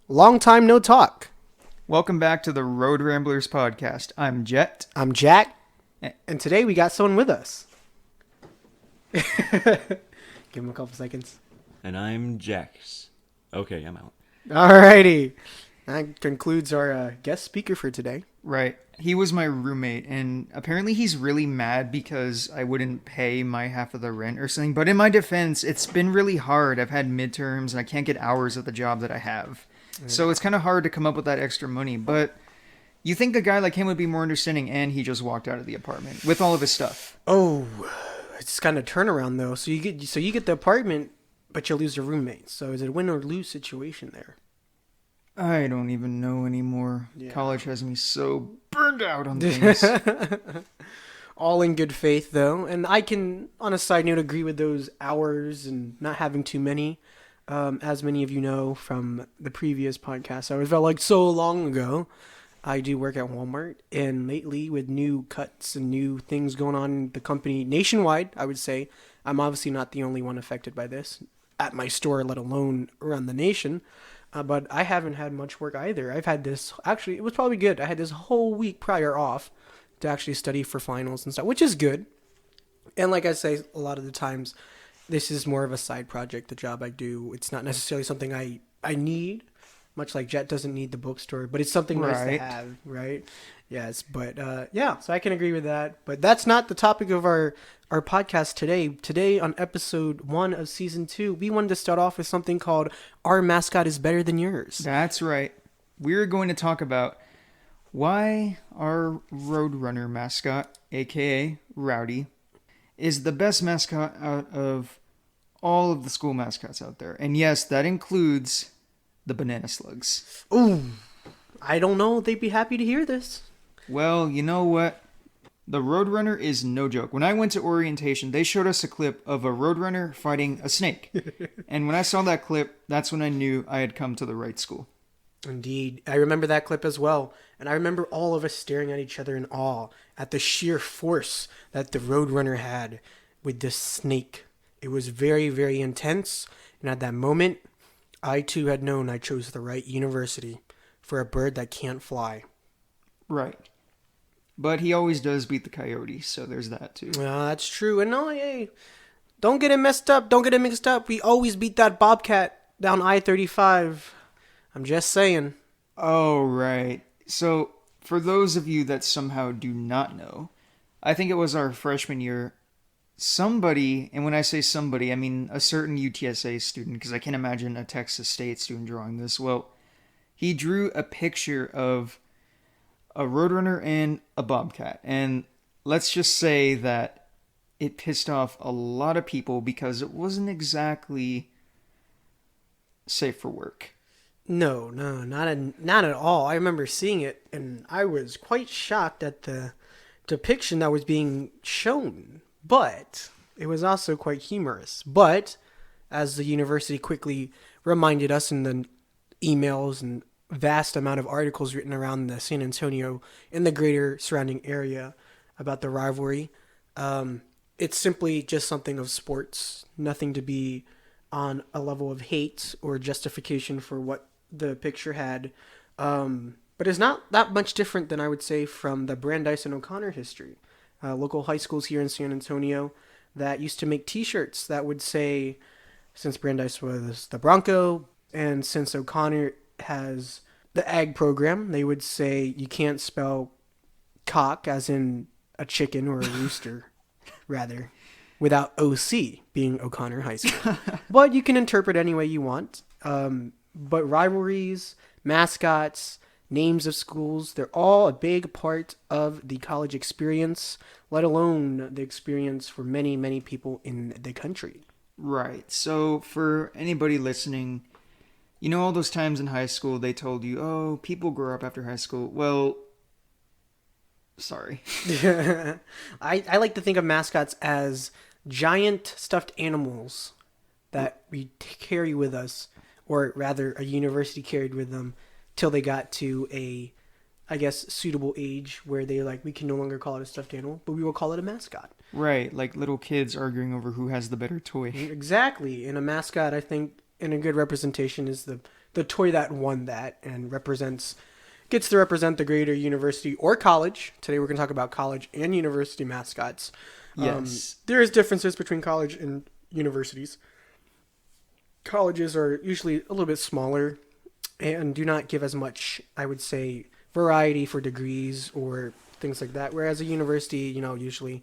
Long time no talk. Welcome back to the Roadramblers podcast. I'm Jet. I'm Jack, and today we got someone with us. Give him a couple seconds. And I'm Jax. Okay, I'm out. Alrighty. That concludes our guest speaker for today. Right. He was my roommate, and apparently he's really mad because I wouldn't pay my half of the rent or something. But in my defense, it's been really hard. I've had midterms, and I can't get hours at the job that I have. So it's kind of hard to come up with that extra money. But you think a guy like him would be more understanding, and he just walked out of the apartment with all of his stuff. Oh, it's kind of turnaround though. So you get the apartment, but you lose your roommate. So is it a win or lose situation there? I don't even know anymore. Yeah. College has me so burned out on things. All in good faith though, and I can, on a side note, agree with those hours and not having too many. As many of you know from the previous podcast, I felt like so long ago. I do work at Walmart, and lately with new cuts and new things going on in the company nationwide, I would say I'm obviously not the only one affected by this at my store, let alone around the nation. But I haven't had much work either. I've had this, actually, it was probably good. I had this whole week prior off to actually study for finals and stuff, which is good. And like I say, a lot of the times, this is more of a side project, the job I do. It's not necessarily something I need, much like Jet doesn't need the bookstore, but it's something nice to have, right? Yes, but yeah, so I can agree with that. But that's not the topic of our podcast today. Today, on episode 1 of season 2, we wanted to start off with something called Our Mascot is Better Than Yours. That's right. We're going to talk about why our Roadrunner mascot, aka Rowdy, is the best mascot out of all of the school mascots out there. And yes, that includes the banana slugs. Ooh, I don't know. They'd be happy to hear this. Well, you know what? The Roadrunner is no joke. When I went to orientation, they showed us a clip of a Roadrunner fighting a snake. And when I saw that clip, that's when I knew I had come to the right school. Indeed. I remember that clip as well. And I remember all of us staring at each other in awe at the sheer force that the Roadrunner had with this snake. It was very, very intense. And at that moment, I too had known I chose the right university for a bird that can't fly. Right. But he always does beat the coyote, so there's that too. That's true. And no, hey, don't get it messed up. Don't get it mixed up. We always beat that bobcat down I-35. I'm just saying. Oh, right. So, for those of you that somehow do not know, I think it was our freshman year, somebody, and when I say somebody, I mean a certain UTSA student, because I can't imagine a Texas State student drawing this. Well, he drew a picture of a Roadrunner and a bobcat. And let's just say that it pissed off a lot of people because it wasn't exactly safe for work. No, not at all. I remember seeing it, and I was quite shocked at the depiction that was being shown. But it was also quite humorous. But as the university quickly reminded us in the emails and vast amount of articles written around the San Antonio and the greater surrounding area about the rivalry, it's simply just something of sports, nothing to be on a level of hate or justification for what the picture had. But it's not that much different than I would say from the Brandeis and O'Connor history. Local high schools here in San Antonio that used to make t-shirts that would say, since Brandeis was the Bronco and since O'Connor has the ag program, they would say you can't spell cock as in a chicken or a rooster, rather, without OC being O'Connor High School. But you can interpret any way you want. But rivalries, mascots, names of schools, they're all a big part of the college experience, let alone the experience for many, many people in the country. Right. So for anybody listening, you know all those times in high school they told you, oh, people grow up after high school. Well, sorry. I like to think of mascots as giant stuffed animals that we carry with us, or rather a university carried with them till they got to a, I guess, suitable age where they like, we can no longer call it a stuffed animal, but we will call it a mascot. Right, like little kids arguing over who has the better toy. Exactly. And a mascot, I think, and a good representation is the the toy that won that and gets to represent the greater university or college. Today we're going to talk about college and university mascots. Yes. There is differences between college and universities. Colleges are usually a little bit smaller and do not give as much, I would say, variety for degrees or things like that. Whereas a university, usually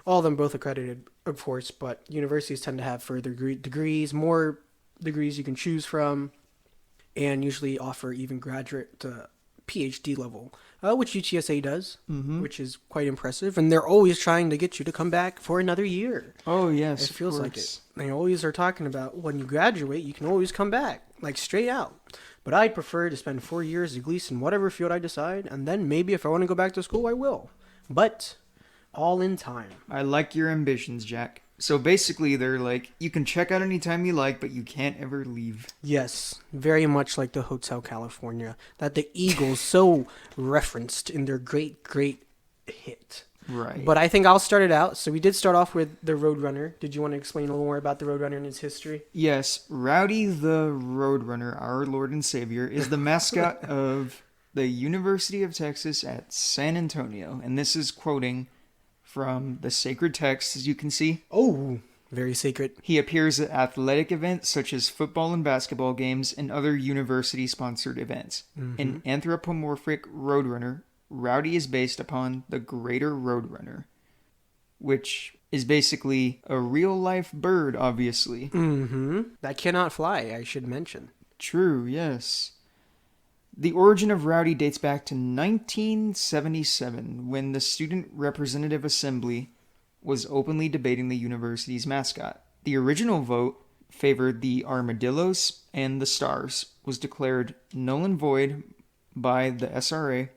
all of them both accredited, of course, but universities tend to have further degrees, more degrees you can choose from, and usually offer even graduate PhD level, which UTSA does, which is quite impressive. And they're always trying to get you to come back for another year. Oh, yes. It feels like it. They always are talking about when you graduate, you can always come back, like straight out. But I'd prefer to spend 4 years at least in whatever field I decide, and then maybe if I want to go back to school, I will. But all in time. I like your ambitions, Jack. So basically, they're like, you can check out anytime you like, but you can't ever leave. Yes, very much like the Hotel California that the Eagles so referenced in their great, great hit. Right. But I think I'll start it out. So we did start off with the Roadrunner. Did you want to explain a little more about the Roadrunner and its history? Yes, Rowdy the Roadrunner, our Lord and Savior, is the mascot of the University of Texas at San Antonio. And this is quoting from the sacred text, as you can see. Oh, very sacred. He appears at athletic events such as football and basketball games and other university-sponsored events. An anthropomorphic roadrunner, Rowdy is based upon the greater roadrunner, which is basically a real-life bird, obviously. That cannot fly, I should mention. True, yes. The origin of Rowdy dates back to 1977, when the Student Representative Assembly was openly debating the university's mascot. The original vote favored the armadillos, and the stars was declared null and void by the SRA,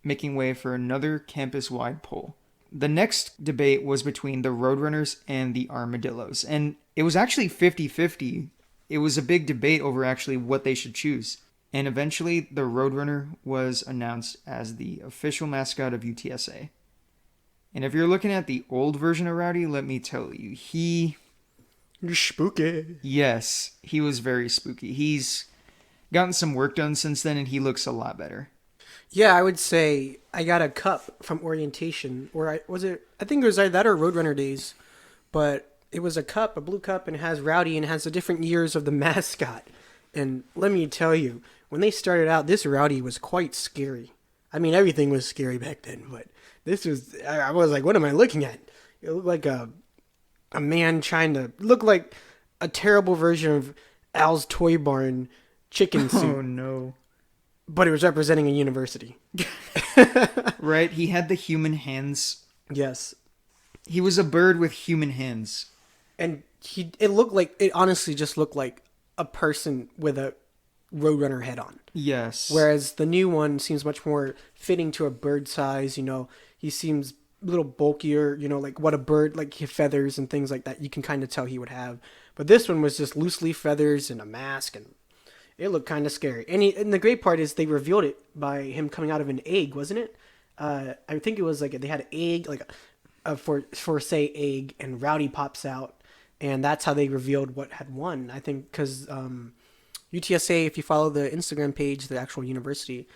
making way for another campus-wide poll. The next debate was between the Roadrunners and the armadillos, and it was actually 50-50. It was a big debate over actually what they should choose. And eventually, the Roadrunner was announced as the official mascot of UTSA. And if you're looking at the old version of Rowdy, let me tell you, You're spooky. yes, he was very spooky. He's gotten some work done since then, and he looks a lot better. Yeah, I would say I got a cup from orientation, or I think it was either that or Roadrunner days, but it was a blue cup, and it has Rowdy, and it has the different years of the mascot. And let me tell you, when they started out, this Rowdy was quite scary. I mean, everything was scary back then, but this was, I was like, what am I looking at? It looked like a man look like a terrible version of Al's Toy Barn chicken suit. Oh, no. But it was representing a university. Right? He had the human hands. Yes. He was a bird with human hands. And it honestly just looked like a person with a Roadrunner head on. Yes. Whereas the new one seems much more fitting to a bird size, he seems a little bulkier, like what a bird, like feathers and things like that, you can kind of tell he would have. But this one was just loose leaf feathers and a mask, and it looked kind of scary. And the great part is they revealed it by him coming out of an egg, wasn't it? I think it was like they had an egg, like for say egg, and Rowdy pops out. And that's how they revealed what had won. I think because UTSA, if you follow the Instagram page, the actual university,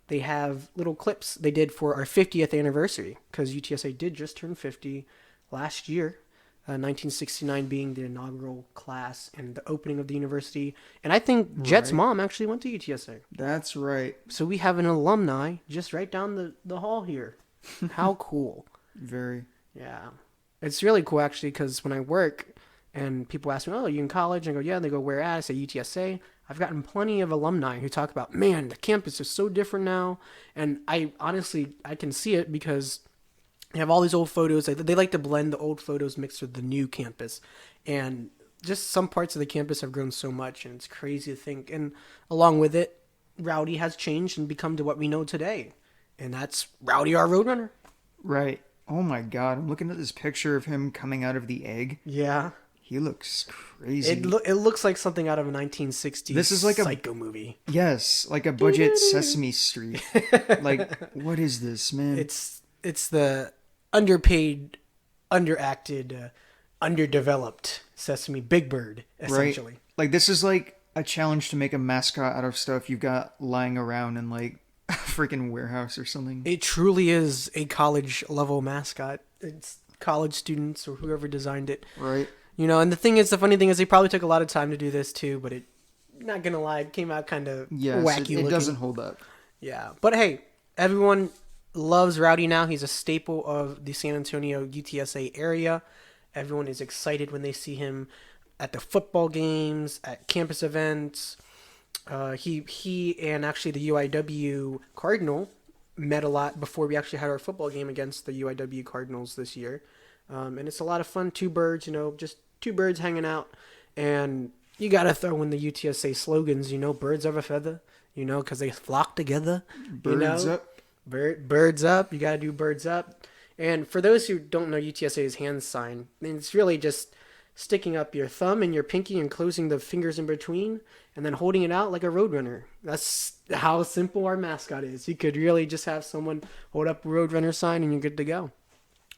they have little clips they did for our 50th anniversary. Because UTSA did just turn 50 last year, 1969 being the inaugural class and the opening of the university. And I think Jet's mom actually went to UTSA. That's right. So we have an alumni just right down the hall here. How cool. Very. Yeah. It's really cool, actually, because when I work and people ask me, oh, are you in college? And I go, yeah. And they go, where at? I say UTSA. I've gotten plenty of alumni who talk about, man, the campus is so different now. And I can see it because they have all these old photos. They like to blend the old photos mixed with the new campus. And just some parts of the campus have grown so much, and it's crazy to think. And along with it, Rowdy has changed and become to what we know today. And that's Rowdy, our Roadrunner. Right. Oh my god, I'm looking at this picture of him coming out of the egg. Yeah. He looks crazy. It looks like something out of a 1960s This is like a Psycho movie. Yes, like a budget Sesame Street. Like, what is this, man? It's the underpaid, underacted, underdeveloped Sesame Big Bird, essentially. Right? Like, this is like a challenge to make a mascot out of stuff you've got lying around in like a freaking warehouse or something. It truly is a college level mascot. It's college students or whoever designed it. Right. You know, and the funny thing is they probably took a lot of time to do this too, but not gonna lie, it came out kind of Yes, wacky it looking. doesn't hold up. Yeah, but hey, everyone loves Rowdy now. He's a staple of the San Antonio UTSA area. Everyone is excited when they see him at the football games, at campus events. He and actually the UIW Cardinal met a lot before we actually had our football game against the UIW Cardinals this year. And it's a lot of fun. Two birds, just two birds hanging out. And you got to throw in the UTSA slogans, birds of a feather, because they flock together. Birds up. Birds up. You got to do birds up. And for those who don't know UTSA's hand sign, it's really just sticking up your thumb and your pinky and closing the fingers in between and then holding it out like a roadrunner. That's how simple our mascot is. You could really just have someone hold up a roadrunner sign and you're good to go.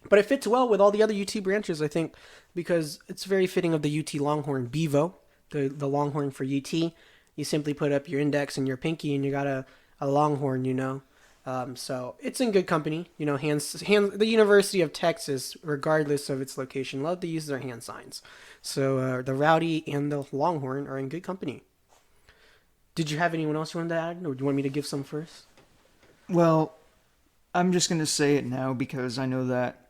But it fits well with all the other UT branches, I think, because it's very fitting of the UT Longhorn Bevo, the Longhorn for UT. You simply put up your index and your pinky and you got a Longhorn, So it's in good company. The University of Texas, regardless of its location, love to use their hand signs. So the Rowdy and the Longhorn are in good company. Did you have anyone else you wanted to add, or do you want me to give some first? Well, I'm just going to say it now because I know that,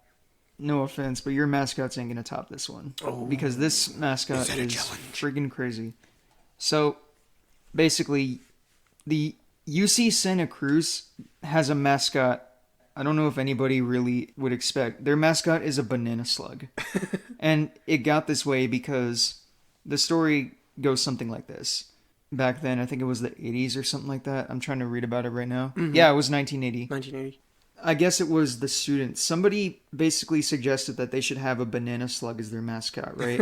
no offense, but your mascots ain't going to top this one. Oh, because this mascot is challenge? friggin' crazy. So, basically, the UC Santa Cruz has a mascot I don't know if anybody really would expect. Their mascot is a banana slug. And it got this way because the story goes something like this. Back then, I think it was the 80s or something like that. I'm trying to read about it right now. Mm-hmm. Yeah, it was 1980. 1980. I guess it was the students. Somebody basically suggested that they should have a banana slug as their mascot, right?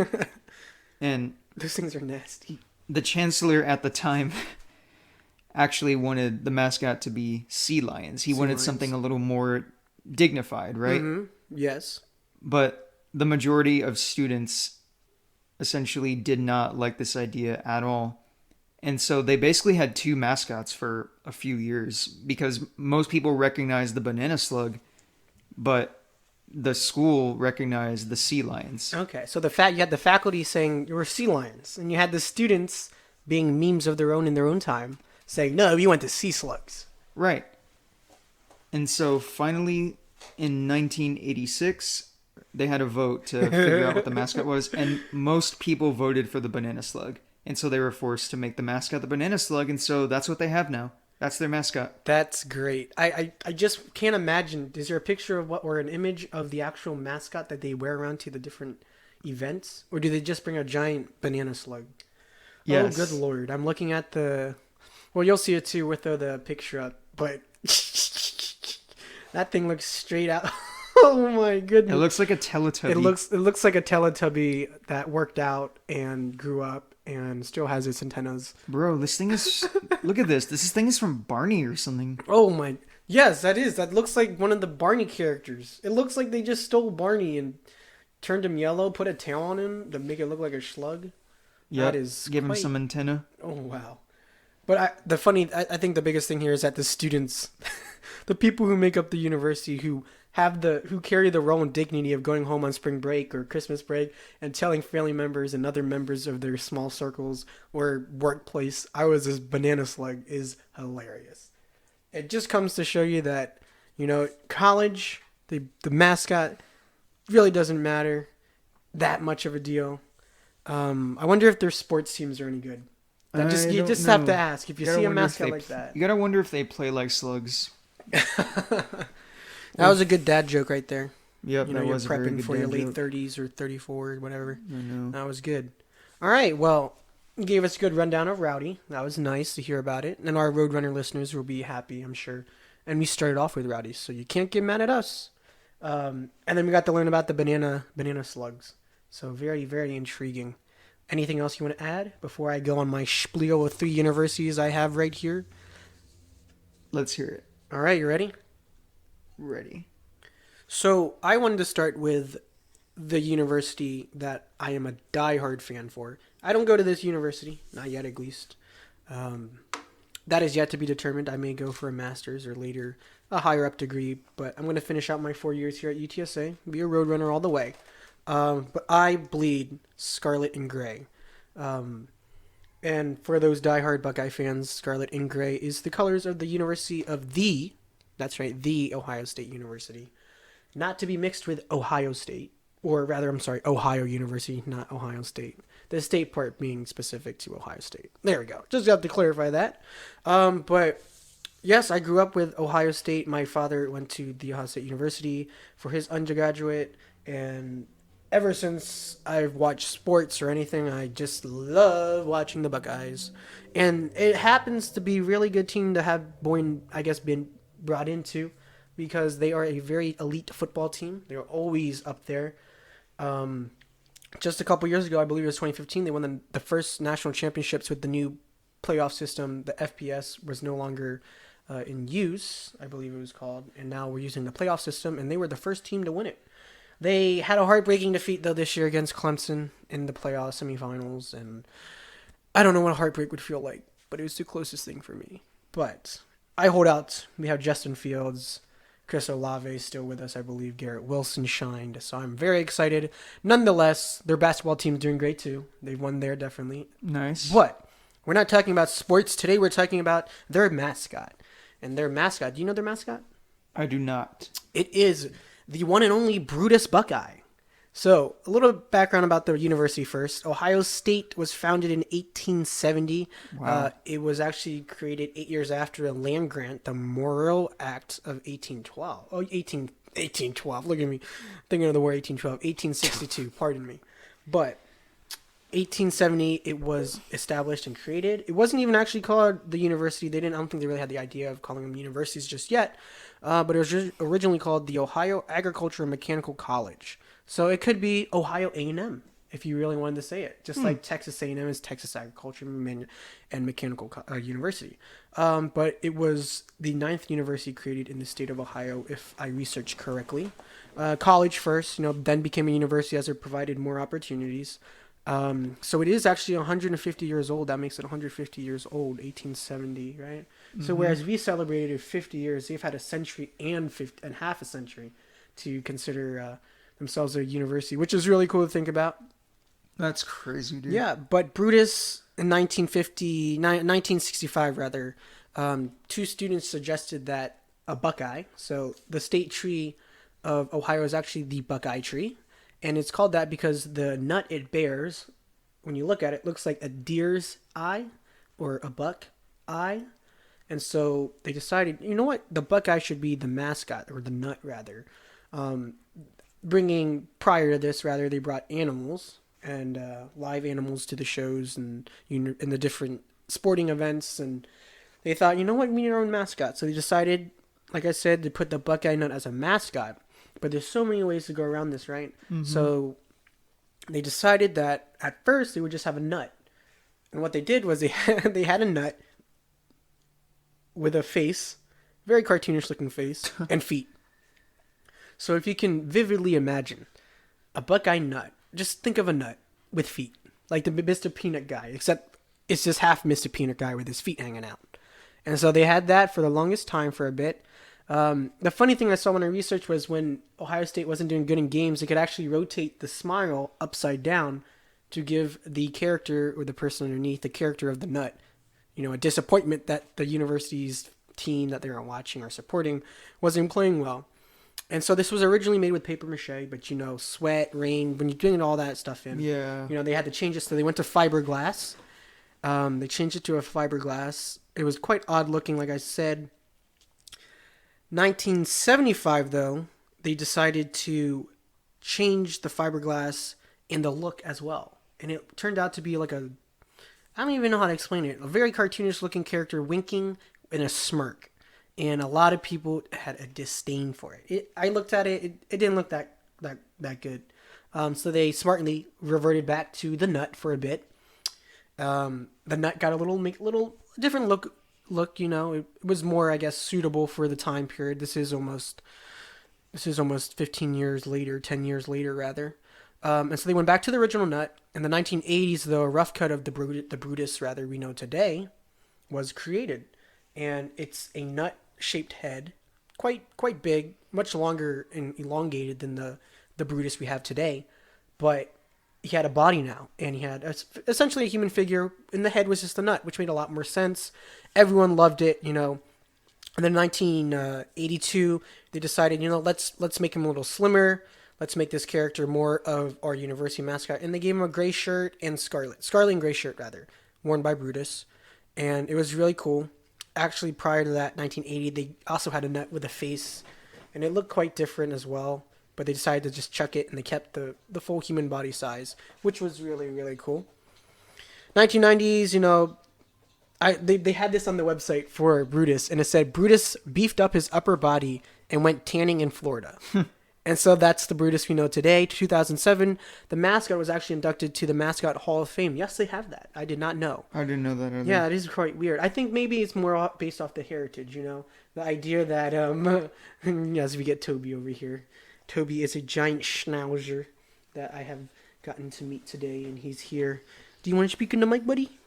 And those things are nasty. The chancellor at the time actually wanted the mascot to be sea lions. He wanted something a little more dignified, right? Mm-hmm. Yes. But the majority of students essentially did not like this idea at all. And so they basically had two mascots for a few years because most people recognized the banana slug, but the school recognized the sea lions. Okay, so you had the faculty saying you were sea lions, and you had the students being memes of their own in their own time saying, no, you went to sea slugs. Right. And so finally in 1986, they had a vote to figure out what the mascot was, and most people voted for the banana slug. And so they were forced to make the mascot the banana slug, and so that's what they have now. That's their mascot. That's great. I just can't imagine. Is there a picture of or an image of the actual mascot that they wear around to the different events? Or do they just bring a giant banana slug? Yes. Oh, good Lord. I'm looking at well, you'll see it too with the picture up, but that thing looks straight out. Oh my goodness. It looks like a Teletubby. It looks like a Teletubby that worked out and grew up and still has its antennas. Bro, this thing is... Look at this. This thing is from Barney or something. Oh my... Yes, that is. That looks like one of the Barney characters. It looks like they just stole Barney and turned him yellow, put a tail on him to make it look like a slug. Yeah, that is give him some antenna. Oh, wow. But I think the biggest thing here is that the students, the people who make up the university who carry the role and dignity of going home on spring break or Christmas break and telling family members and other members of their small circles or workplace, I was this banana slug, is hilarious. It just comes to show you that, college, the mascot really doesn't matter that much of a deal. I wonder if their sports teams are any good. You just have to ask if you see a mascot like that. You gotta wonder if they play like slugs. That was a good dad joke right there. Yep, that was you're prepping for your late joke. 30s or 34 or whatever. I know. That was good. All right, well, you gave us a good rundown of Rowdy. That was nice to hear about it. And our Roadrunner listeners will be happy, I'm sure. And we started off with Rowdy, so you can't get mad at us. And then we got to learn about the banana slugs. So very, very intriguing. Anything else you want to add before I go on my spiel of 3 universities I have right here? Let's hear it. All right, you ready? Ready. So I wanted to start with the university that I am a diehard fan for. I don't go to this university, not yet at least. That is yet to be determined. I may go for a master's or later a higher up degree, but I'm going to finish out my 4 years here at UTSA, be a Roadrunner all the way. But I bleed scarlet and gray. And for those diehard Buckeye fans, scarlet and gray is the colors of the University of that's right, the Ohio State University. Not to be mixed with Ohio State, or rather, I'm sorry, Ohio University, not Ohio State. The state part being specific to Ohio State. There we go. Just have to clarify that. But yes, I grew up with Ohio State. My father went to the Ohio State University for his undergraduate, and ever since I've watched sports or anything, I just love watching the Buckeyes. And it happens to be a really good team to have been brought into, because they are a very elite football team. They're always up there. Just a couple years ago, I believe it was 2015, they won the first national championships with the new playoff system. The FBS was no longer in use, I believe it was called, and now we're using the playoff system, and they were the first team to win it. They had a heartbreaking defeat, though, this year against Clemson in the playoff semifinals, and I don't know what a heartbreak would feel like, but it was the closest thing for me. But I hold out. We have Justin Fields, Chris Olave still with us, I believe. Garrett Wilson shined, so I'm very excited. Nonetheless, their basketball team's doing great too. They've won there, definitely. Nice. But we're not talking about sports today. We're talking about their mascot. And their mascot, do you know their mascot? I do not. It is the one and only Brutus Buckeye. So, a little background about the university first. Ohio State was founded in 1870. Wow. It was actually created 8 years after a land grant, the Morrill Act of 1812. 1812. Look at me thinking of the word 1812. 1862, pardon me. But 1870, it was established and created. It wasn't even actually called the university. I don't think they really had the idea of calling them universities just yet. But it was originally called the Ohio Agriculture and Mechanical College. So it could be Ohio A&M if you really wanted to say it, just like Texas A&M is Texas Agriculture and Mechanical University. But it was the 9th university created in the state of Ohio, if I researched correctly. College first, then became a university as it provided more opportunities. So it is actually 150 years old. That makes it 150 years old, 1870, right? So whereas we celebrated 50 years, they've had a century and half a century to consider themselves a university, which is really cool to think about. That's crazy, dude. Yeah, but Brutus in 1965 rather, two students suggested that a Buckeye, so the state tree of Ohio is actually the Buckeye tree, and it's called that because the nut it bears, when you look at it, looks like a deer's eye or a buck eye. And so they decided, you know what, the Buckeye should be the mascot, or the nut rather. Prior to this, they brought animals and live animals to the shows and in the different sporting events, and they thought, you know what, we need our own mascot. So they decided, like I said, to put the Buckeye nut as a mascot. But there's so many ways to go around this, right? Mm-hmm. So they decided that at first they would just have a nut, and what they did was they had a nut with a face, very cartoonish looking face, and feet. So if you can vividly imagine a Buckeye nut, just think of a nut with feet, like the Mr. Peanut guy, except it's just half Mr. Peanut guy with his feet hanging out. And so they had that for the longest time for a bit. The funny thing I saw when I researched was when Ohio State wasn't doing good in games, they could actually rotate the smile upside down to give the character or the person underneath the character of the nut, a disappointment that the university's team that they were watching or supporting wasn't playing well. And so this was originally made with paper mache, but sweat, rain, when you're doing all that stuff in, they had to change it. So they went to fiberglass. They changed it to a fiberglass. It was quite odd looking, like I said. 1975, though, they decided to change the fiberglass in the look as well. And it turned out to be like I don't even know how to explain it, a very cartoonish looking character winking in a smirk. And a lot of people had a disdain for it. I looked at it, it didn't look that good. So they smartly reverted back to the nut for a bit. The nut got a little different look. It was more, I guess, suitable for the time period. This is almost 15 years later, 10 years later rather. And so they went back to the original nut. In the 1980s, though, a rough cut of the Brutus, rather, we know today, was created. And it's a nut-shaped head, quite big, much longer and elongated than the Brutus we have today. But he had a body now, and he had essentially a human figure, and the head was just a nut, which made a lot more sense. Everyone loved it, And then in 1982, they decided, let's make him a little slimmer. Let's make this character more of our university mascot. And they gave him a gray shirt and scarlet and gray shirt, rather, worn by Brutus. And it was really cool. Actually, prior to that, 1980, they also had a nut with a face. And it looked quite different as well. But they decided to just chuck it, and they kept the full human body size, which was really, really cool. 1990s, they had this on the website for Brutus, and it said, Brutus beefed up his upper body and went tanning in Florida. And so that's the Brutus we know today. 2007, the mascot was actually inducted to the Mascot Hall of Fame. Yes, they have that. I did not know. I didn't know that either. Yeah, it is quite weird. I think maybe it's more based off the heritage, The idea that, as we get Toby over here. Toby is a giant schnauzer that I have gotten to meet today, and he's here. Do you want to speak in the mic, buddy?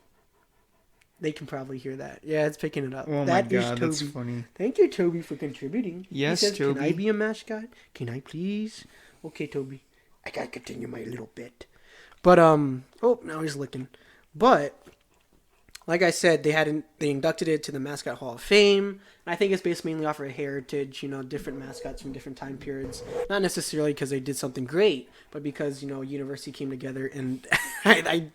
They can probably hear that. Yeah, it's picking it up. Oh that my God, is that's Toby. funny. Thank you, Toby, for contributing. Yes, he says, Toby. Can I be a mascot? Can I please? Okay, Toby. I gotta continue my little bit. But now he's licking. But like I said, they inducted it to the Mascot Hall of Fame. And I think it's based mainly off of heritage, different mascots from different time periods. Not necessarily because they did something great, but because, university came together and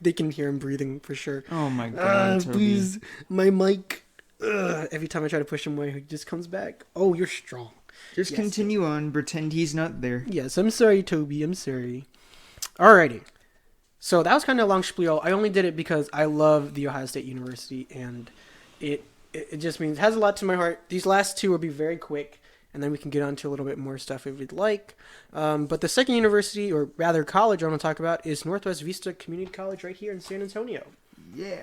they can hear him breathing for sure. Oh my God, Toby. Please, my mic. Every time I try to push him away, he just comes back. Oh, you're strong. Just continue on. Pretend he's not there. Yes, I'm sorry, Toby. I'm sorry. Alrighty. So that was kind of a long spiel. I only did it because I love the Ohio State University, and it just means it has a lot to my heart. These last two will be very quick, and then we can get on to a little bit more stuff if we'd like. But the second university, or rather college I want to talk about, is Northwest Vista Community College right here in San Antonio. Yeah.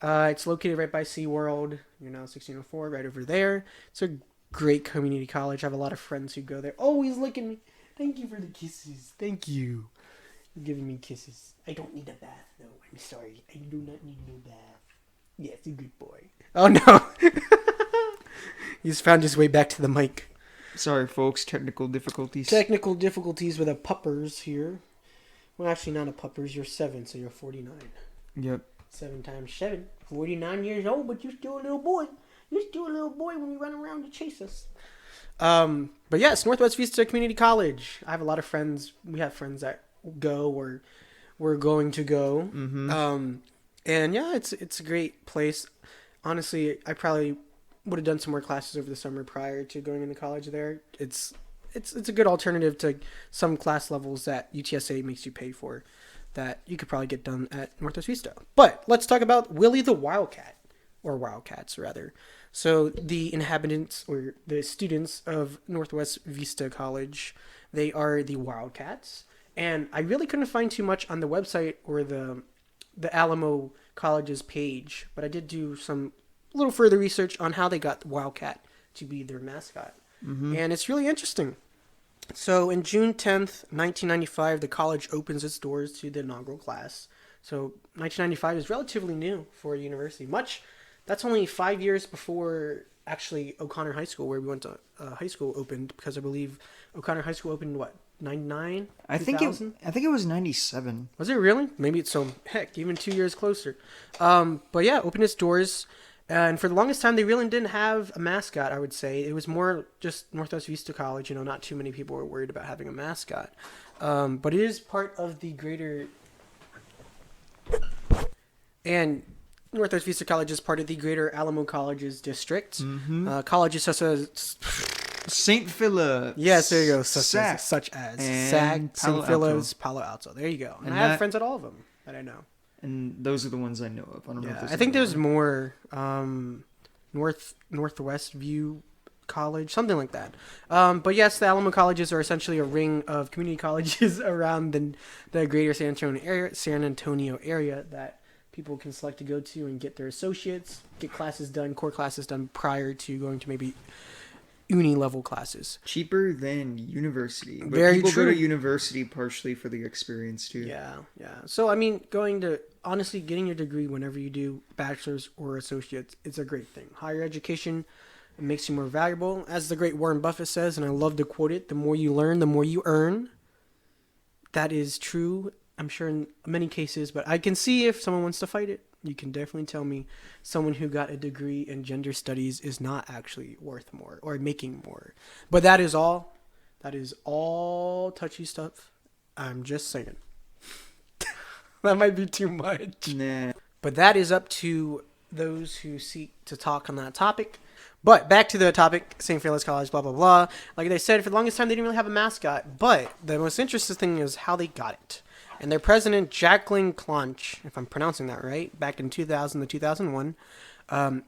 It's located right by SeaWorld, 1604, right over there. It's a great community college. I have a lot of friends who go there. Oh, he's licking me. Thank you for the kisses. Thank you. You're giving me kisses. I don't need a bath, though. I'm sorry. I do not need no bath. Yes, a good boy. Oh, no. He's found his way back to the mic. Sorry, folks. Technical difficulties. Technical difficulties with a puppers here. Well, actually, not a puppers. You're 7, so you're 49. Yep. 7 times 7. 49 years old, but you're still a little boy. You're still a little boy when you run around to chase us. But yes, Northwest Vista Community College. I have a lot of friends. We have friends that go or we're going to go. Mm-hmm. And yeah, it's a great place. Honestly, I probably would have done some more classes over the summer prior to going into college there. It's a good alternative to some class levels that UTSA makes you pay for that you could probably get done at Northwest Vista. But let's talk about Willie the Wildcat, or Wildcats rather. So the inhabitants or the students of Northwest Vista College, they are the Wildcats. And I really couldn't find too much on the website or the Alamo College's page, but I did do some little further research on how they got the Wildcat to be their mascot. Mm-hmm. And it's really interesting. So in June 10th, 1995, the college opens its doors to the inaugural class. So 1995 is relatively new for a university. That's only 5 years before actually O'Connor High School, where we went to high school, opened, because I believe O'Connor High School opened, 99? I think it was 97. Was it really? Maybe it's even 2 years closer. But yeah, opened its doors. And for the longest time, they really didn't have a mascot, I would say. It was more just Northwest Vista College. Not too many people were worried about having a mascot. But it is part of the greater... And Northwest Vista College is part of the greater Alamo College's district. Mm-hmm. Colleges such as... St. Philip's. Yes, there you go. Such SAC, as and SAC, St. Philip's, Palo Palo Alto. There you go. And I have friends at all of them that I know. And those are the ones I know of. I don't know if there's I think there's more. Northwest View College, something like that. But yes, the Alamo colleges are essentially a ring of community colleges around the greater San Antonio area that people can select to go to and get their associates, get classes done, core classes done prior to going to maybe uni level classes. Cheaper than university. But Very people true. go to university partially for the experience too. Yeah, yeah. So I mean, honestly, getting your degree whenever you do bachelor's or associates, it's a great thing. Higher education, it makes you more valuable. As the great Warren Buffett says, and I love to quote it, the more you learn, the more you earn. That is true, I'm sure, in many cases, but I can see if someone wants to fight it. You can definitely tell me someone who got a degree in gender studies is not actually worth more or making more. But that is all. That is all touchy stuff. I'm just saying. That might be too much. Nah. But that is up to those who seek to talk on that topic. But back to the topic, St. Felix College, blah, blah, blah. Like they said, for the longest time, they didn't really have a mascot. But the most interesting thing is how they got it. And their president, Jacqueline Clonch, if I'm pronouncing that right, back in 2000 to 2001,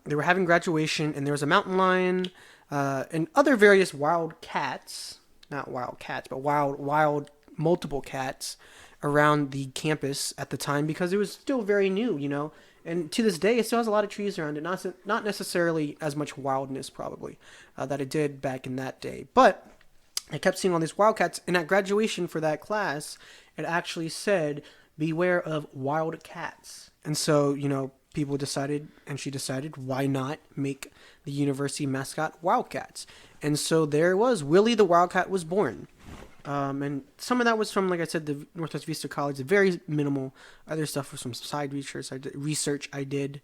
they were having graduation, and there was a mountain lion and other various wild cats, not wild cats, but wild multiple cats around the campus at the time because it was still very new, you know. And to this day, it still has a lot of trees around it. Not necessarily as much wildness, probably, that it did back in that day. But I kept seeing all these wildcats. And at graduation for that class, it actually said, beware of wild cats. And so, you know, people decided, and she decided, why not make the university mascot Wildcats? And so there it was. Willie the Wildcat was born. And some of that was from, like I said, the Northwest Vista College. Very minimal. Other stuff was from side research I did.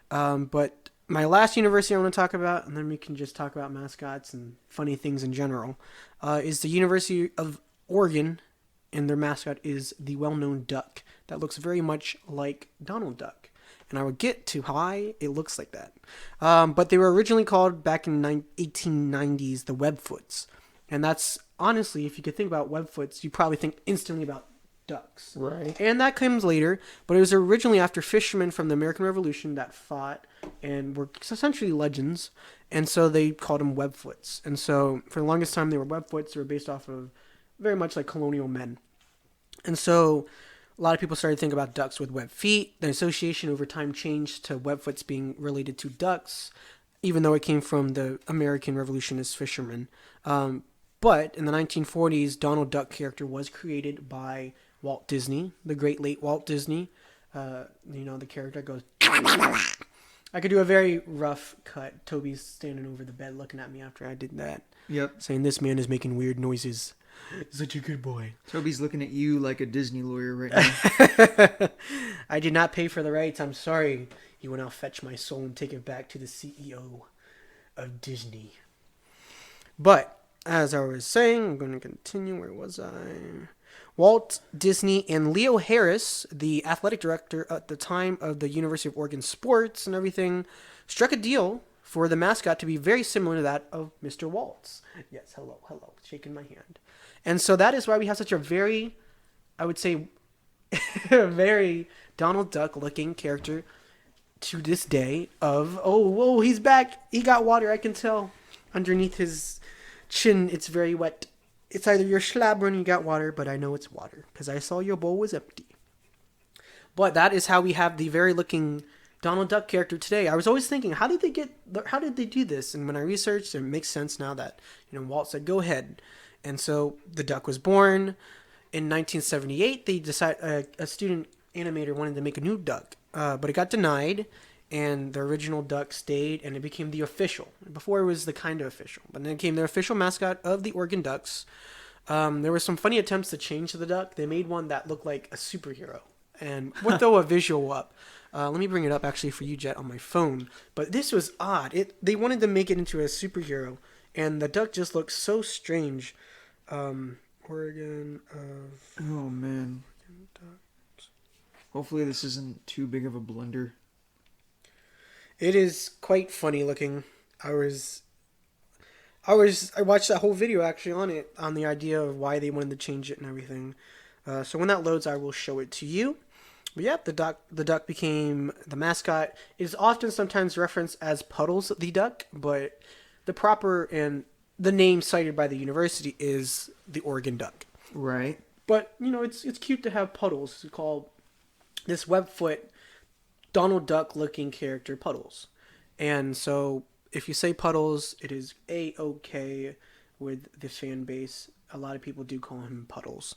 But my last university I want to talk about, and then we can just talk about mascots and funny things in general, is the University of Oregon, and their mascot is the well-known duck that looks very much like Donald Duck. And I will get to why it looks like that. But they were originally called, back in 1890s, the Webfoots. And that's, honestly, if you could think about Webfoots, you probably think instantly about ducks. Right. And that comes later, but it was originally after fishermen from the American Revolution that fought and were essentially legends. And so they called them Webfoots. And so for the longest time, they were Webfoots. They were based off of very much like colonial men. And so a lot of people started to think about ducks with webbed feet. The association over time changed to Webfoots being related to ducks, even though it came from the American Revolutionist fishermen. But in the 1940s, Donald Duck character was created by Walt Disney, the great late Walt Disney. You know, the character goes... I could do a very rough cut. Toby's standing over the bed looking at me after I did that. Yep. Saying, this man is making weird noises. Such a good boy. Toby's looking at you like a Disney lawyer right now. I did not pay for the rights. I'm sorry. You will now fetch my soul and take it back to the CEO of Disney. But... as I was saying, I'm going to continue. Where was I? Walt Disney and Leo Harris, the athletic director at the time of the University of Oregon sports and everything, struck a deal for the mascot to be very similar to that of Mr. Waltz. Yes, hello, shaking my hand. And so that is why we have such a very, I would say, very Donald Duck looking character to this day of, oh, whoa, he's back. He got water, I can tell. Underneath his chin, it's very wet. It's either you're slabbering or you got water, but I know it's water because I saw your bowl was empty. But that is how we have the very looking Donald Duck character today. I was always thinking, how did they do this? And when I researched, it makes sense now that, you know, Walt said, go ahead. And so the duck was born. In 1978, they decided a student animator wanted to make a new duck, but it got denied. And the original duck stayed, and it became the official. Before it was the kind of official, but then it became the official mascot of the Oregon Ducks. There were some funny attempts to change the duck. They made one that looked like a superhero, and we'll throw a visual up. Let me bring it up actually for you, Jet, on my phone. But this was odd. They wanted to make it into a superhero, and the duck just looked so strange. Oregon of... oh, man. Oregon Ducks. Hopefully this isn't too big of a blunder. It is quite funny looking. I watched that whole video actually on the idea of why they wanted to change it and everything. So when that loads, I will show it to you. But yeah, the duck became the mascot. It is often sometimes referenced as Puddles the Duck, but the proper and the name cited by the university is the Oregon Duck. Right. But you know, it's cute to have Puddles. It's called this Webfoot Donald Duck looking character Puddles. And so if you say Puddles, it is A-OK with the fan base. A lot of people do call him Puddles.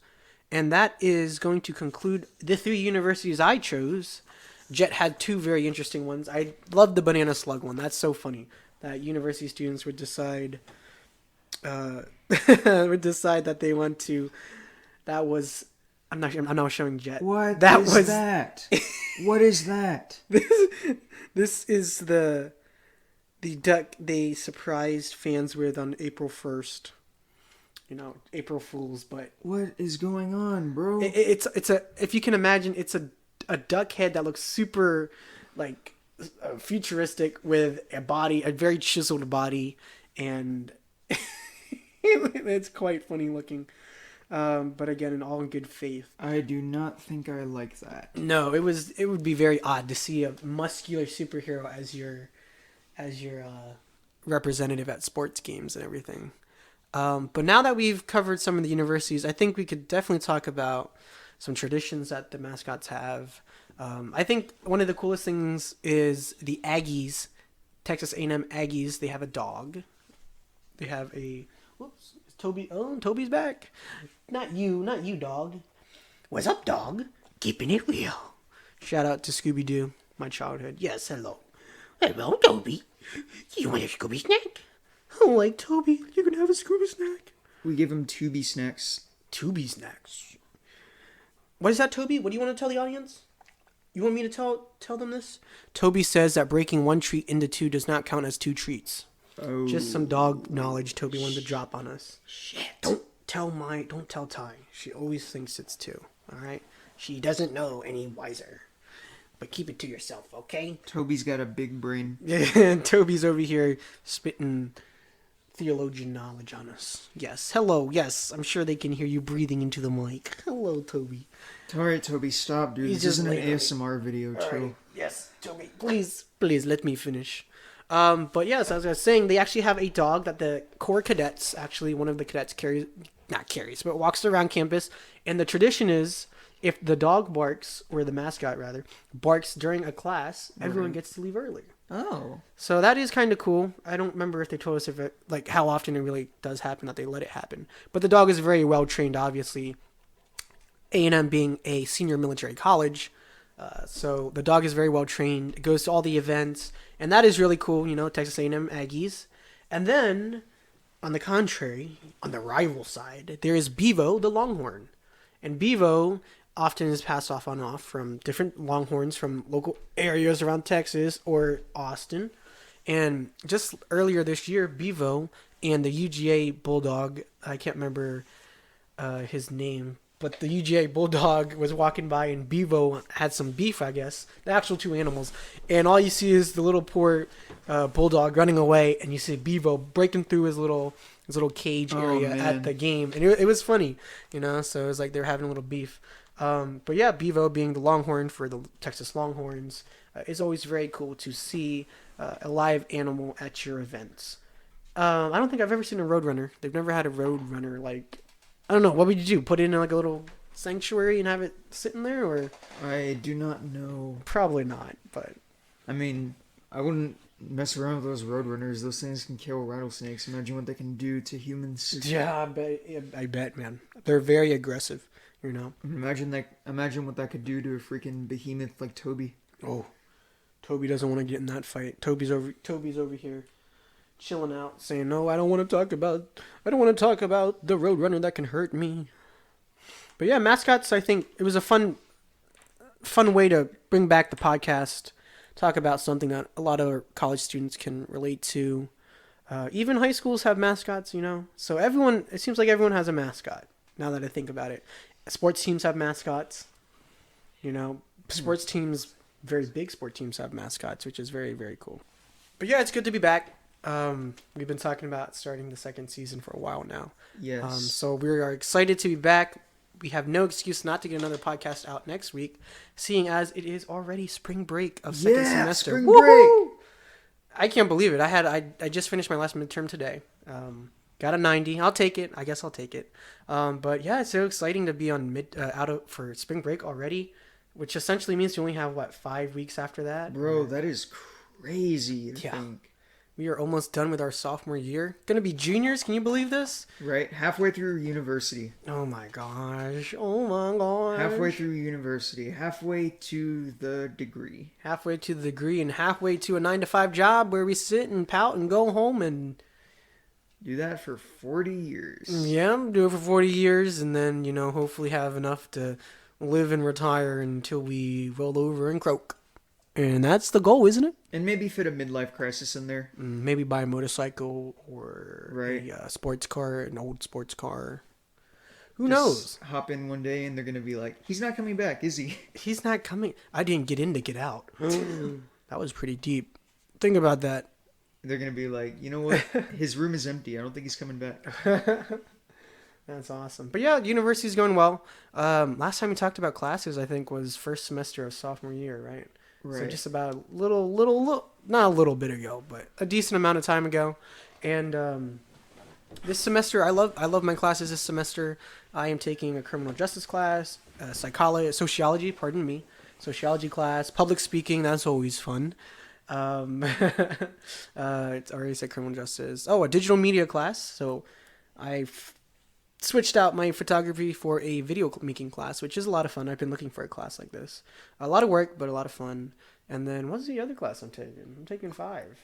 And that is going to conclude the 3 universities I chose. Jet had 2 very interesting ones. I love the banana slug one. That's so funny that university students would decide that they want to. That was. I'm not showing Jet. What that is was that? What is that? This is the duck they surprised fans with on April 1st. April Fools, but What is going on, bro? it's a, if you can imagine, it's a duck head that looks super like futuristic with a very chiseled body, and it's quite funny looking. But again, all in good faith. I do not think I like that. No, it would be very odd to see a muscular superhero as your representative at sports games and everything. But now that we've covered some of the universities, I think we could definitely talk about some traditions that the mascots have. I think one of the coolest things is the Aggies, Texas A&M Aggies. They have a dog. They have a... Whoops. Toby. Oh, Toby's back. Not you, dog. What's up, dog? Keeping it real. Shout out to Scooby-Doo, my childhood. Yes, hello. Hello, Toby. You want a Scooby snack? Oh, like Toby, you can have a Scooby snack. We give him Tubi snacks. Tubi snacks. What is that, Toby? What do you want to tell the audience? You want me to tell them this? Toby says that breaking 1 treat into 2 does not count as 2 treats. Oh. Just some dog knowledge Toby wanted to drop on us. Shit. Don't tell Ty. She always thinks it's 2. All right? She doesn't know any wiser. But keep it to yourself, okay? Toby's got a big brain. Yeah, Toby's over here spitting theologian knowledge on us. Yes. Hello. Yes. I'm sure they can hear you breathing into the mic. Hello, Toby. Alright, Toby, stop, dude. He's This isn't an just ASMR video, chill. Right. Yes, Toby. Please, let me finish. But yes, as I was saying, they actually have a dog that the core cadets, actually one of the cadets but walks around campus. And the tradition is, if the dog barks, or the mascot rather, barks during a class, everyone gets to leave early. Oh. So that is kind of cool. I don't remember if they told us how often it really does happen that they let it happen. But the dog is very well trained, obviously. A&M being a senior military college. So the dog is very well trained. It goes to all the events. And that is really cool, Texas A&M Aggies. And then, on the contrary, on the rival side, there is Bevo the Longhorn. And Bevo often is passed off on off from different Longhorns from local areas around Texas or Austin. And just earlier this year, Bevo and the UGA Bulldog, I can't remember his name, but the UGA Bulldog was walking by and Bevo had some beef, I guess. The actual 2 animals. And all you see is the little poor Bulldog running away, and you see Bevo breaking through his little cage area at the game. And it was funny, so it was like they were having a little beef. But yeah, Bevo being the Longhorn for the Texas Longhorns, is always very cool to see a live animal at your events. I don't think I've ever seen a Roadrunner. They've never had a Roadrunner, I don't know. What would you do? Put it in a little sanctuary and have it sitting there, or? I do not know. Probably not, but. I mean, I wouldn't mess around with those Roadrunners. Those things can kill rattlesnakes. Imagine what they can do to humans. Yeah, I bet, man. They're very aggressive, Imagine what that could do to a freaking behemoth like Toby. Oh, Toby doesn't want to get in that fight. Toby's over here chilling out, saying, "No, I don't want to talk about the Roadrunner that can hurt me." But yeah, mascots. I think it was a fun way to bring back the podcast, talk about something that a lot of college students can relate to. Even high schools have mascots, So it seems like everyone has a mascot. Now that I think about it, sports teams have mascots. Sports teams, very big sport teams have mascots, which is very, very cool. But yeah, it's good to be back. We've been talking about starting the 2nd season for a while now. Yes. So we are excited to be back. We have no excuse not to get another podcast out next week, seeing as it is already spring break of second semester. Spring break. I can't believe it. I just finished my last midterm today. Got a 90. I'll take it. I guess I'll take it. But yeah, it's so exciting to be on for spring break already, which essentially means you only have 5 weeks after that. Bro, that is crazy to think. We are almost done with our sophomore year. Gonna be juniors, can you believe this? Right, halfway through university. Oh my gosh. Oh my gosh. Halfway through university. Halfway to the degree. Halfway to the degree and halfway to a 9 to 5 job where we sit and pout and go home and Do that for 40 years. yeah, do it for 40 years and then, hopefully have enough to live and retire until we roll over and croak. And that's the goal, isn't it? And maybe fit a midlife crisis in there. Maybe buy a motorcycle or Right. a sports car, an old sports car. Who Just knows? hop in one day and they're going to be like, he's not coming back, is he? He's not coming. I didn't get in to get out. That was pretty deep. Think about that. They're going to be like, you know what? His room is empty. I don't think he's coming back. That's awesome. But yeah, university's going well. Last time we talked about classes, I think, was first semester of sophomore year, right? So Right. just about a little, not a little bit ago, but a decent amount of time ago. And this semester, I love my classes this semester. I am taking a criminal justice class, sociology class, public speaking. That's always fun. It's already said criminal justice. Oh, a digital media class. So I switched out my photography for a video making class, which is a lot of fun. I've been looking for a class like this. A lot of work, but a lot of fun. And then what's the other class I'm taking? I'm taking 5.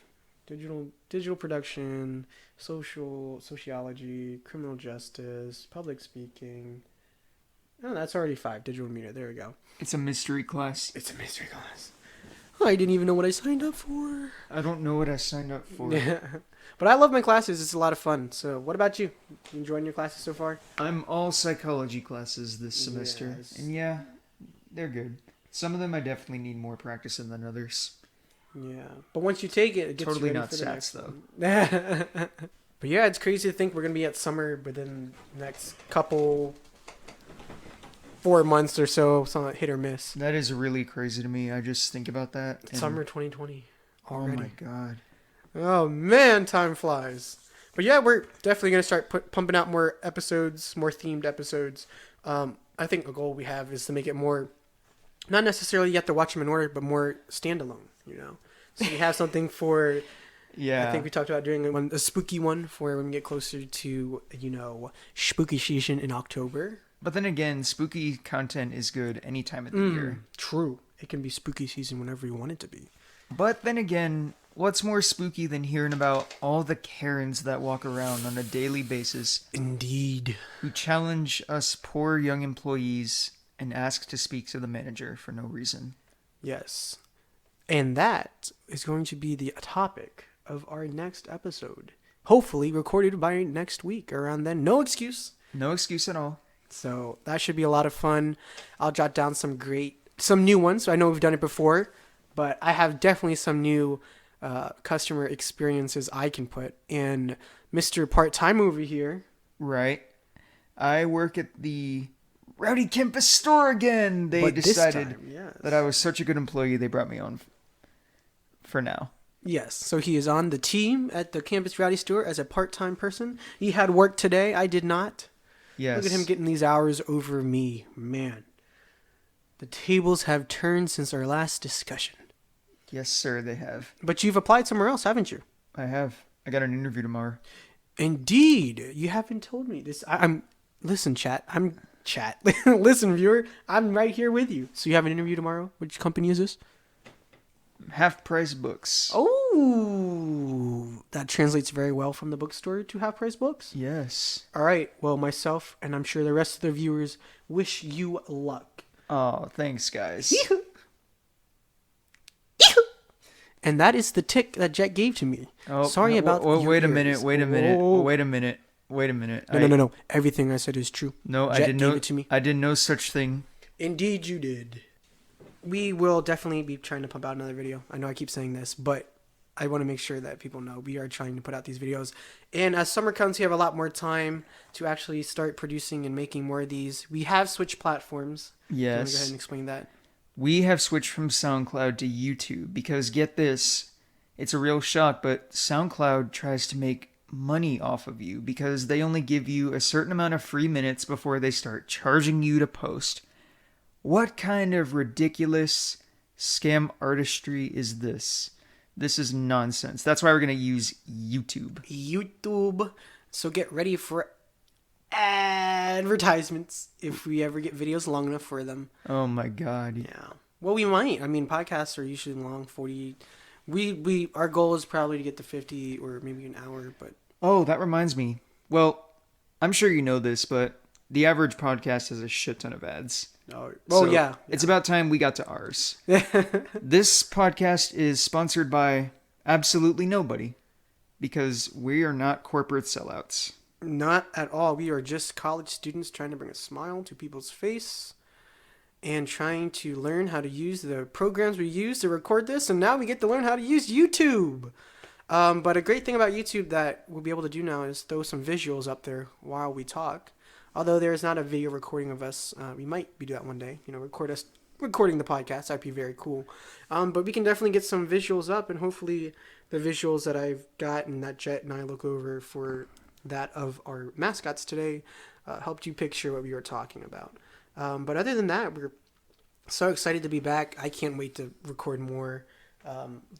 Digital production, sociology, criminal justice, public speaking. Oh, that's already 5. Digital media. There we go. It's a mystery class. It's a mystery class. I didn't even know what I signed up for. I don't know what I signed up for. But I love my classes. It's a lot of fun. So what about you? You enjoying your classes so far? I'm all psychology classes this semester. Yes. And yeah, they're good. Some of them I definitely need more practice in than others. Yeah. But once you take it, it gets Totally you ready not for the sats, next though. one. But yeah, it's crazy to think we're going to be at summer within the next couple 4 months or so, something hit or miss. That is really crazy to me. I just think about that. and- Summer 2020 Oh already. my god. Oh man, time flies. But yeah, we're definitely going to start pumping out more episodes, more themed episodes. I think a goal we have is to make it more, not necessarily you have to watch them in order, but more standalone, So we have something for, Yeah. I think we talked about doing a spooky one for when we get closer to, spooky season in October. But then again, spooky content is good any time of the year. True. It can be spooky season whenever you want it to be. But then again, what's more spooky than hearing about all the Karens that walk around on a daily basis Indeed. who challenge us poor young employees and ask to speak to the manager for no reason? Yes. And that is going to be the topic of our next episode. Hopefully recorded by next week. Around then. No excuse. No excuse at all. So that should be a lot of fun. I'll jot down some new ones. I know we've done it before, but I have definitely some new customer experiences I can put. And Mr. Part-Time over here. Right. I work at the Rowdy Campus store again. They But this decided time, yes. that I was such a good employee, they brought me on for now. Yes, so he is on the team at the Campus Rowdy store as a part-time person. He had work today. I did not. Yes. Look at him getting these hours over me. Man, the tables have turned since our last discussion. Yes, sir, they have. But you've applied somewhere else, haven't you? I have. I got an interview tomorrow. Indeed. You haven't told me this. Listen, chat. Listen, viewer. I'm right here with you. So you have an interview tomorrow? Which company is this? Half Price Books. Oh, that translates very well from the bookstore to Half Price Books. Yes. All right. Well, myself and I'm sure the rest of the viewers wish you luck. Oh, thanks, guys. And that is the tick that Jet gave to me. Oh, Sorry no, about wait, your wait a ears. minute. Wait a minute. Oh. Wait a minute. Wait a minute. No. Everything I said is true. No, I Jet didn't gave know. it to me. I didn't know such thing. Indeed, you did. We will definitely be trying to pump out another video. I know I keep saying this, but I want to make sure that people know we are trying to put out these videos. And as summer comes, we have a lot more time to actually start producing and making more of these. We have switched platforms. Do you want to go ahead Yes. and explain that? We have switched from SoundCloud to YouTube because get this, it's a real shock, but SoundCloud tries to make money off of you because they only give you a certain amount of free minutes before they start charging you to post. What kind of ridiculous scam artistry is this? This is nonsense. That's why we're going to use YouTube. YouTube. So get ready for advertisements if we ever get videos long enough for them. Oh my god. Yeah. Well, we might. I mean, podcasts are usually long, 40. Our goal is probably to get to 50 or maybe an hour, but Oh, that reminds me. Well, I'm sure you know this, but the average podcast has a shit ton of ads. oh, So yeah. It's about time we got to ours. This podcast is sponsored by absolutely nobody because we are not corporate sellouts. Not at all. We are just college students trying to bring a smile to people's face and trying to learn how to use the programs we use to record this, and now we get to learn how to use YouTube. But a great thing about YouTube that we'll be able to do now is throw some visuals up there while we talk. Although there is not a video recording of us, we might be doing that one day. Recording the podcast. That'd be very cool. But we can definitely get some visuals up, and hopefully the visuals that I've got and that Jet and I look over for that of our mascots today helped you picture what we were talking about. But other than that, we're so excited to be back. I can't wait to record more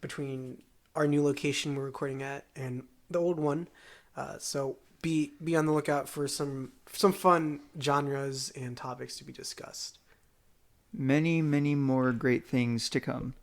between our new location we're recording at and the old one. So be on the lookout for some fun genres and topics to be discussed. Many, many more great things to come.